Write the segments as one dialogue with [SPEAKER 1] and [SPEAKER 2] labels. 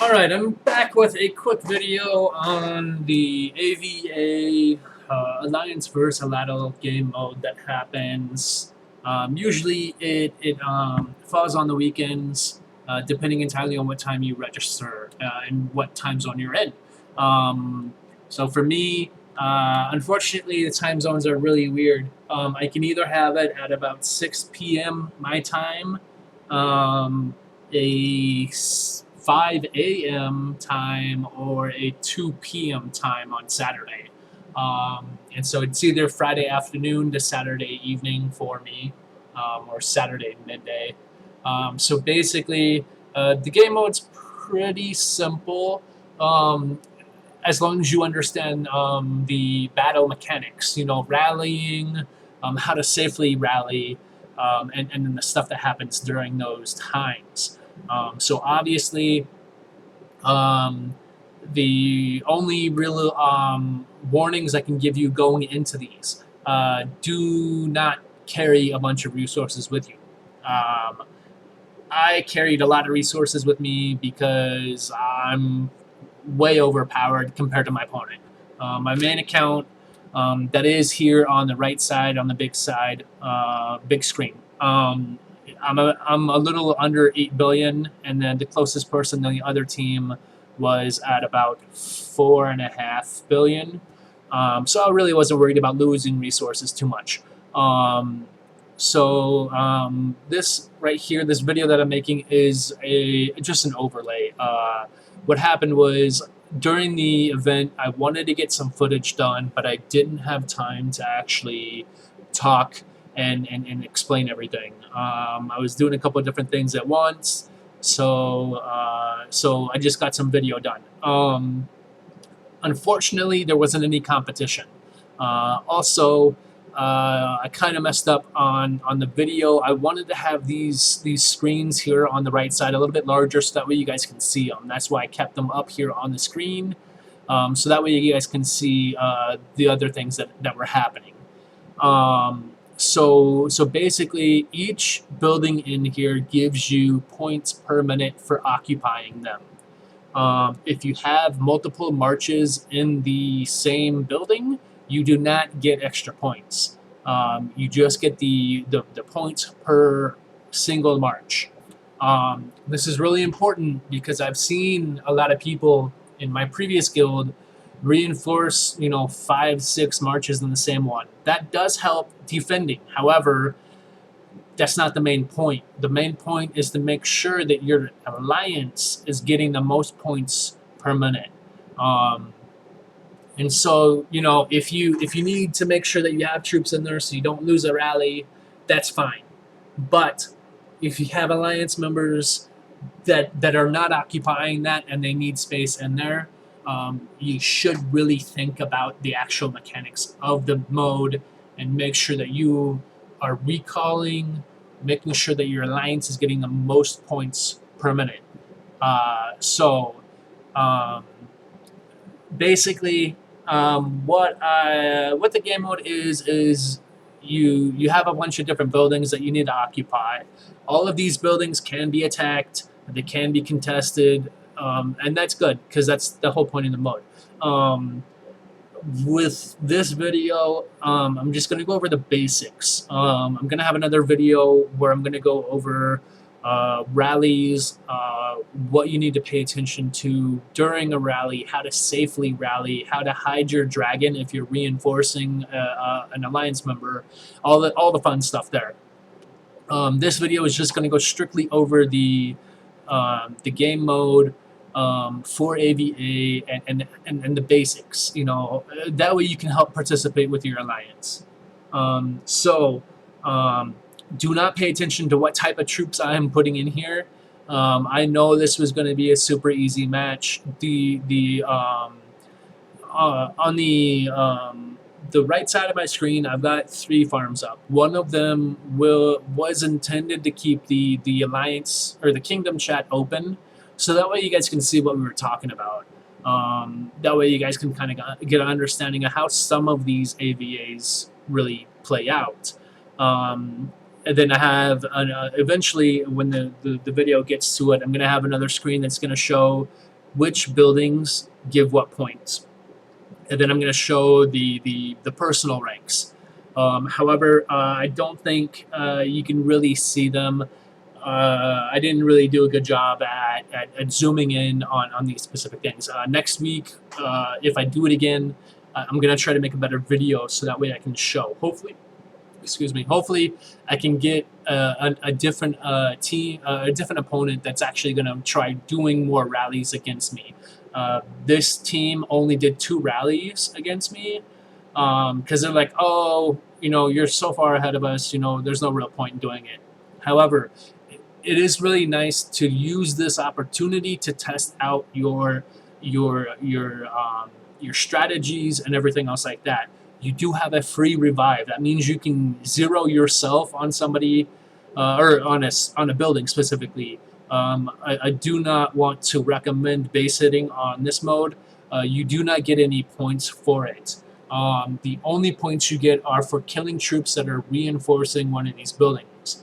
[SPEAKER 1] Alright, I'm back with a quick video on the AVA Alliance vs. Alado game mode that happens. Usually it falls on the weekends, depending entirely on what time you register and what time zone you're in. So for me, unfortunately, the time zones are really weird. I can either have it at about 6 p.m. my time, a 5 a.m. time, or a 2 p.m. time on Saturday. And so it's either Friday afternoon to Saturday evening for me, or Saturday midday. So basically, the game mode's pretty simple. Um, as long as you understand the battle mechanics, rallying, how to safely rally, and then the stuff that happens during those times. So obviously, um, the only real warnings I can give you going into these: do not carry a bunch of resources with you. Um, I carried a lot of resources with me because I'm way overpowered compared to my opponent. My main account, that is here on the right side, on the big side, big screen. I'm a little under 8 billion, and then the closest person on the other team was at about 4.5 billion. So I really wasn't worried about losing resources too much. This right here, this video that I'm making is just an overlay. What happened was, during the event, I wanted to get some footage done, but I didn't have time to actually talk and explain everything. I was doing a couple of different things at once, so I just got some video done. Unfortunately, there wasn't any competition. Also, I kind of messed up on the video. I wanted to have these screens here on the right side a little bit larger, so that way you guys can see them. That's why I kept them up here on the screen, so that way you guys can see the other things that were happening. So basically, each building in here gives you points per minute for occupying them. If you have multiple marches in the same building, you do not get extra points. You just get the points per single march. This is really important because I've seen a lot of people in my previous guild reinforce, 5, 6 marches in the same one. That does help defending. However, that's not the main point. The main point is to make sure that your alliance is getting the most points per minute. And so, if you need to make sure that you have troops in there so you don't lose a rally, that's fine. But if you have alliance members that are not occupying that and they need space in there, you should really think about the actual mechanics of the mode and make sure that you are recalling, making sure that your alliance is getting the most points per minute. Basically, what the game mode is you have a bunch of different buildings that you need to occupy. All of these buildings can be attacked, they can be contested, and that's good because that's the whole point of the mode. With this video, I'm just going to go over the basics. I'm going to have another video where I'm going to go over rallies, what you need to pay attention to during a rally, how to safely rally, how to hide your dragon if you're reinforcing an alliance member, all the fun stuff there. This video is just going to go strictly over the game mode, for AVA and the basics. That way you can help participate with your alliance. Do not pay attention to what type of troops I am putting in here. I know this was going to be a super easy match. On the right side of my screen, I've got 3 farms up. One of them was intended to keep the alliance or the kingdom chat open, so that way you guys can see what we were talking about. That way you guys can kind of get an understanding of how some of these AVAs really play out. And then I have, eventually, when the video gets to it, I'm going to have another screen that's going to show which buildings give what points. And then I'm going to show the personal ranks. However, I don't think you can really see them. I didn't really do a good job at zooming in on these specific things. Next week, if I do it again, I'm going to try to make a better video so that way I can show. Hopefully I can get a different team, a different opponent that's actually going to try doing more rallies against me. This team only did 2 rallies against me because they're like, oh, you're so far ahead of us, there's no real point in doing it. However, it is really nice to use this opportunity to test out your strategies and everything else like that. You do have a free revive. That means you can zero yourself on somebody or on a building specifically. I do not want to recommend base hitting on this mode. You do not get any points for it. The only points you get are for killing troops that are reinforcing one of these buildings.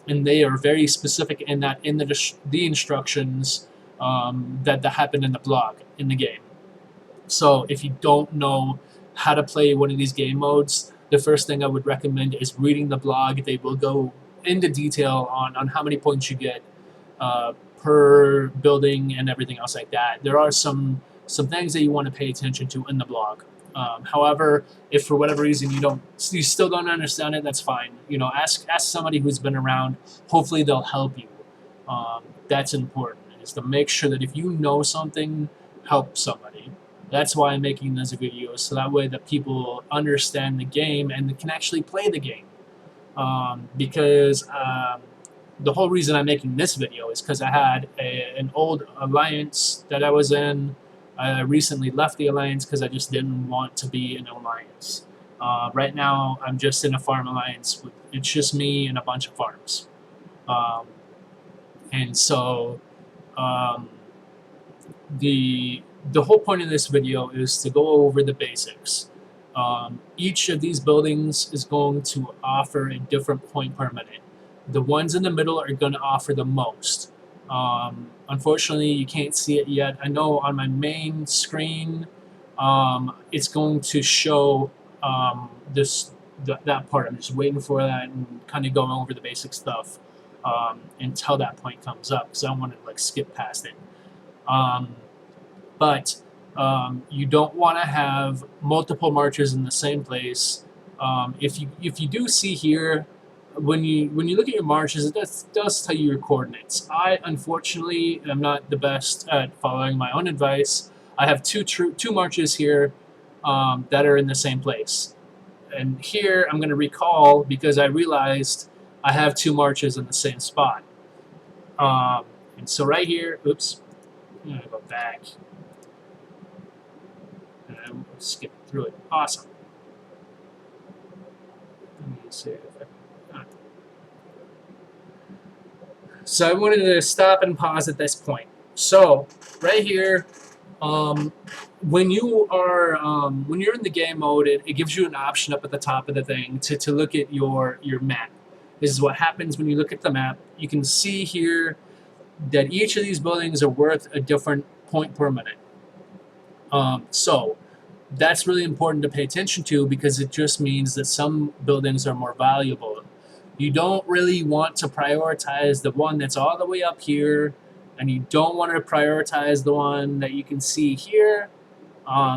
[SPEAKER 1] And they are very specific in that in the instructions that happen in the blog in the game. So if you don't know how to play one of these game modes, the first thing I would recommend is reading the blog. They will go into detail on how many points you get per building and everything else like that. There are some things that you want to pay attention to in the blog. However, if for whatever reason you still don't understand it, that's fine. Ask somebody who's been around. Hopefully they'll help you. That's important, is to make sure that if you know something, help somebody. That's why I'm making this video, so that way that people understand the game and can actually play the game. Because the whole reason I'm making this video is because I had an old alliance that I was in. I recently left the alliance because I just didn't want to be in an alliance. Right now, I'm just in a farm alliance. It's just me and a bunch of farms. And so the whole point of this video is to go over the basics. Each of these buildings is going to offer a different point per minute. The ones in the middle are going to offer the most. Unfortunately, you can't see it yet. I know on my main screen, it's going to show that part. I'm just waiting for that and kind of going over the basic stuff until that point comes up, because I don't want to skip past it. But you don't want to have multiple marchers in the same place. If you do see here, when you look at your marches, it does tell you your coordinates. I unfortunately am not the best at following my own advice. I have two marches here that are in the same place, and here I'm going to recall because I realized I have 2 marches in the same spot. And so right here, oops, I'm going to go back. And I'm skip through it. Awesome. Let me see if I can. So I wanted to stop and pause at this point. So right here, when you're in the game mode, it gives you an option up at the top of the thing to look at your map. This is what happens when you look at the map. You can see here that each of these buildings are worth a different point per minute. So that's really important to pay attention to, because it just means that some buildings are more valuable. You don't really want to prioritize the one that's all the way up here, and you don't want to prioritize the one that you can see here,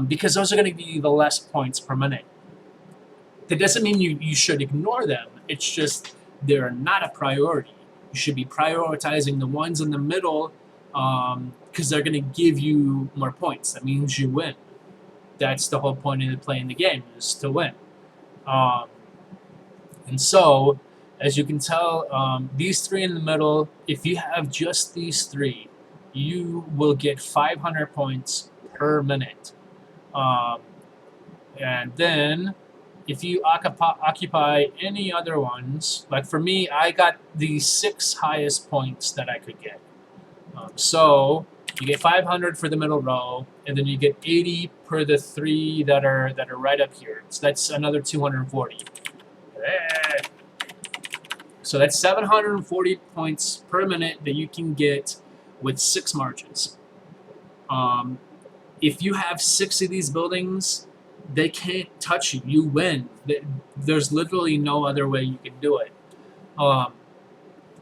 [SPEAKER 1] because those are going to be the less points per minute. That doesn't mean you should ignore them. It's just they're not a priority. You should be prioritizing the ones in the middle, because they're going to give you more points. That means you win. That's the whole point of playing the game, is to win. And so, as you can tell, these 3 in the middle, if you have just these 3, you will get 500 points per minute. And then, if you occupy any other ones, like for me, I got the 6 highest points that I could get. So you get 500 for the middle row, and then you get 80 per the 3 that are right up here. So that's another 240. So that's 740 points per minute that you can get with 6 marches. Um, if you have 6 of these buildings, they can't touch you. You win. There's literally no other way you can do it. Um,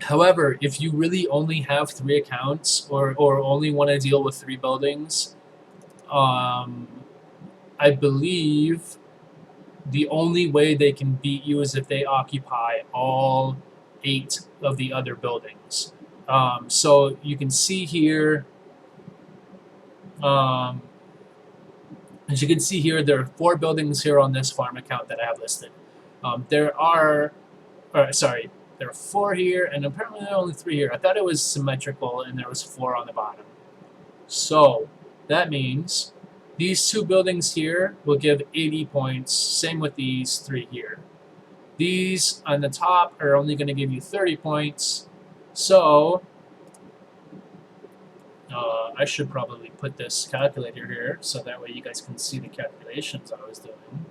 [SPEAKER 1] However, if you really only have 3 accounts or only want to deal with 3 buildings, um, I believe the only way they can beat you is if they occupy all 8 of the other buildings. So you can see here, um, as you can see here, there are 4 buildings here on this farm account that I have listed. There are, sorry, there are 4 here, and apparently there are only 3 here. I thought it was symmetrical, and there was 4 on the bottom. So that means these 2 buildings here will give 80 points. Same with these 3 here. These on the top are only going to give you 30 points. So I should probably put this calculator here so that way you guys can see the calculations I was doing.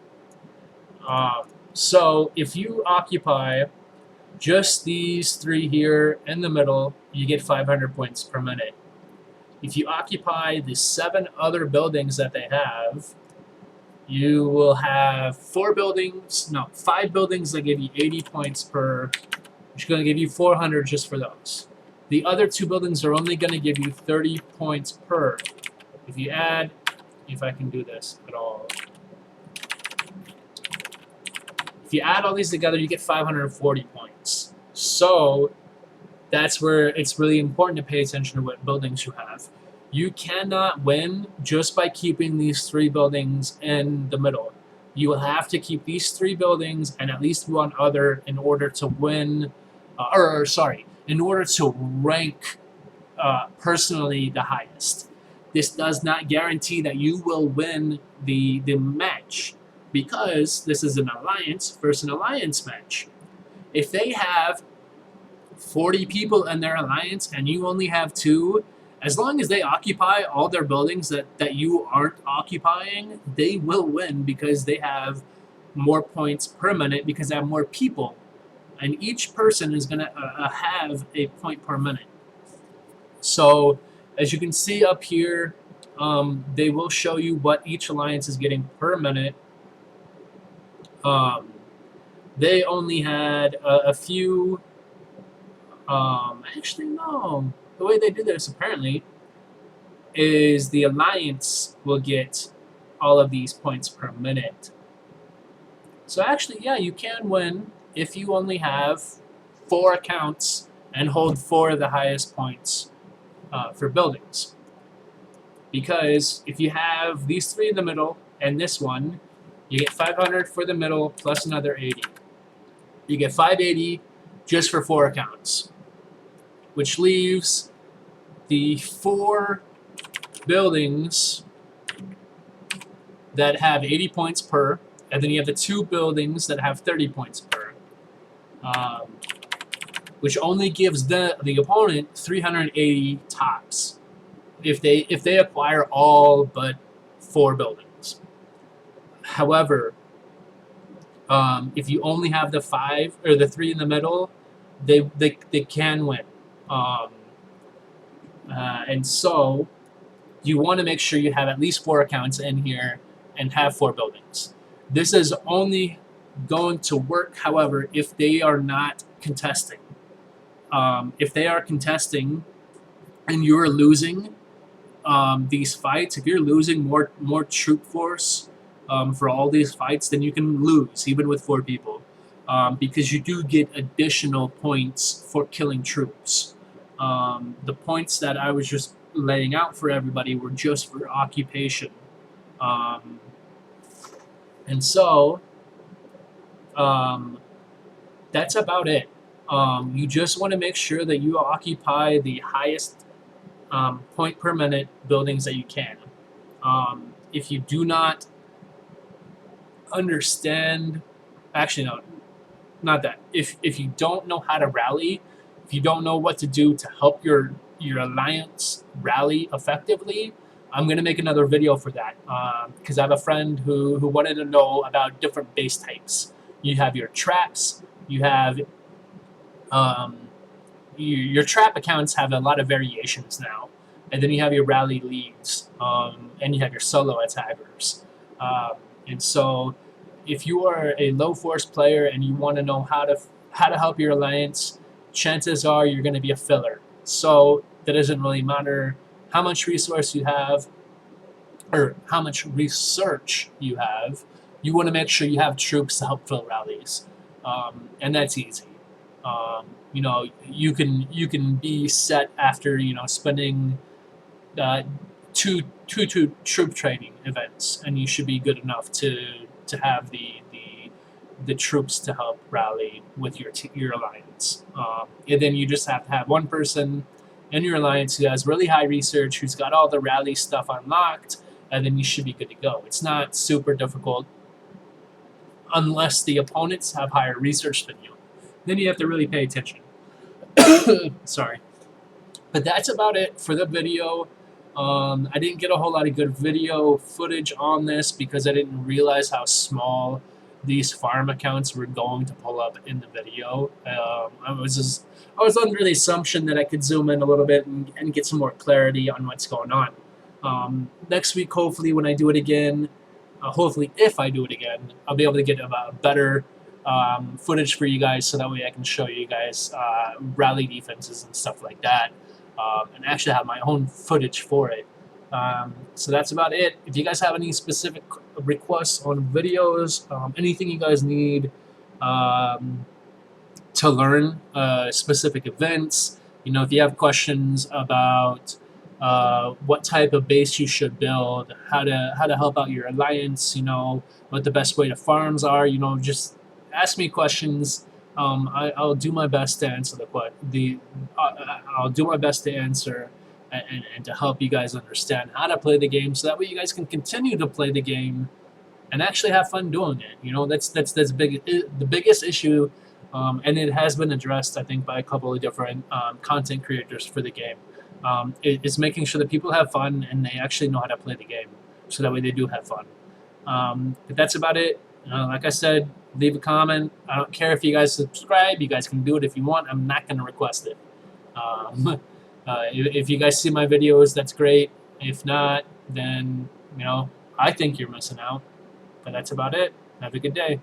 [SPEAKER 1] So if you occupy just these 3 here in the middle, you get 500 points per minute. If you occupy the 7 other buildings that they have, you will have 5 buildings that give you 80 points per, which is going to give you 400 just for those. The other 2 buildings are only going to give you 30 points per. If you add, if I can do this at all, if you add all these together, you get 540 points. So that's where it's really important to pay attention to what buildings you have. You cannot win just by keeping these 3 buildings in the middle. You will have to keep these 3 buildings and at least 1 other in order to win, in order to rank personally the highest. This does not guarantee that you will win the match because this is an alliance versus an alliance match. If they have 40 people in their alliance and you only have 2, as long as they occupy all their buildings that you aren't occupying, they will win because they have more points per minute because they have more people. And each person is going to have a point per minute. So as you can see up here, they will show you what each alliance is getting per minute. They only had a few. Actually, no. The way they did this apparently is the alliance will get all of these points per minute. So actually, yeah, you can win if you only have 4 accounts and hold 4 of the highest points for buildings. Because if you have these 3 in the middle and this one, you get 500 for the middle plus another 80. You get 580 just for 4 accounts, which leaves the 4 buildings that have 80 points per, and then you have the 2 buildings that have 30 points per, which only gives the opponent 380 tops if they acquire all but 4 buildings. However, if you only have the 5 or the 3 in the middle, they can win. And so you want to make sure you have at least 4 accounts in here and have 4 buildings. This is only going to work, however, if they are not contesting. If they are contesting and you're losing these fights, if you're losing more troop force for all these fights, then you can lose even with 4 people because you do get additional points for killing troops. The points that I was just laying out for everybody were just for occupation. And so that's about it. You just want to make sure that you occupy the highest point per minute buildings that you can. If you do not understand, actually no, not that. If you don't know how to rally, if you don't know what to do to help your alliance rally effectively, I'm going to make another video for that because I have a friend who wanted to know about different base types. You have your traps, you have your trap accounts have a lot of variations now. and then you have your rally leads, and you have your solo attackers. Um, and so, if you are a low force player and you want to know how to help your alliance, chances are you're going to be a filler. So that doesn't really matter how much resource you have or how much research you have. You want to make sure you have troops to help fill rallies, and that's easy. You can be set after spending uh, two troop training events, and you should be good enough to have the troops to help rally with your alliance. And then you just have to have one person in your alliance who has really high research, who's got all the rally stuff unlocked, and then you should be good to go. It's not super difficult unless the opponents have higher research than you. Then you have to really pay attention. Sorry. But that's about it for the video. I didn't get a whole lot of good video footage on this because I didn't realize how small these farm accounts were going to pull up in the video. I was under the assumption that I could zoom in a little bit and get some more clarity on what's going on. Next week, hopefully, when I do it again, hopefully if I do it again, I'll be able to get a better footage for you guys, so that way I can show you guys rally defenses and stuff like that, and actually have my own footage for it. So that's about it. If you guys have any specific requests on videos, anything you guys need to learn specific events, if you have questions about what type of base you should build, how to help out your alliance, what the best way to farms are, just ask me questions. I'll do my best to answer I'll do my best to answer and to help you guys understand how to play the game, so that way you guys can continue to play the game and actually have fun doing it. That's the biggest issue, and it has been addressed, I think, by a couple of different content creators for the game. Is making sure that people have fun and they actually know how to play the game, so that way they do have fun. But that's about it. Like I said, leave a comment. I don't care if you guys subscribe. You guys can do it if you want. I'm not going to request it. If you guys see my videos, that's great. If not, then I think you're missing out. But that's about it. Have a good day.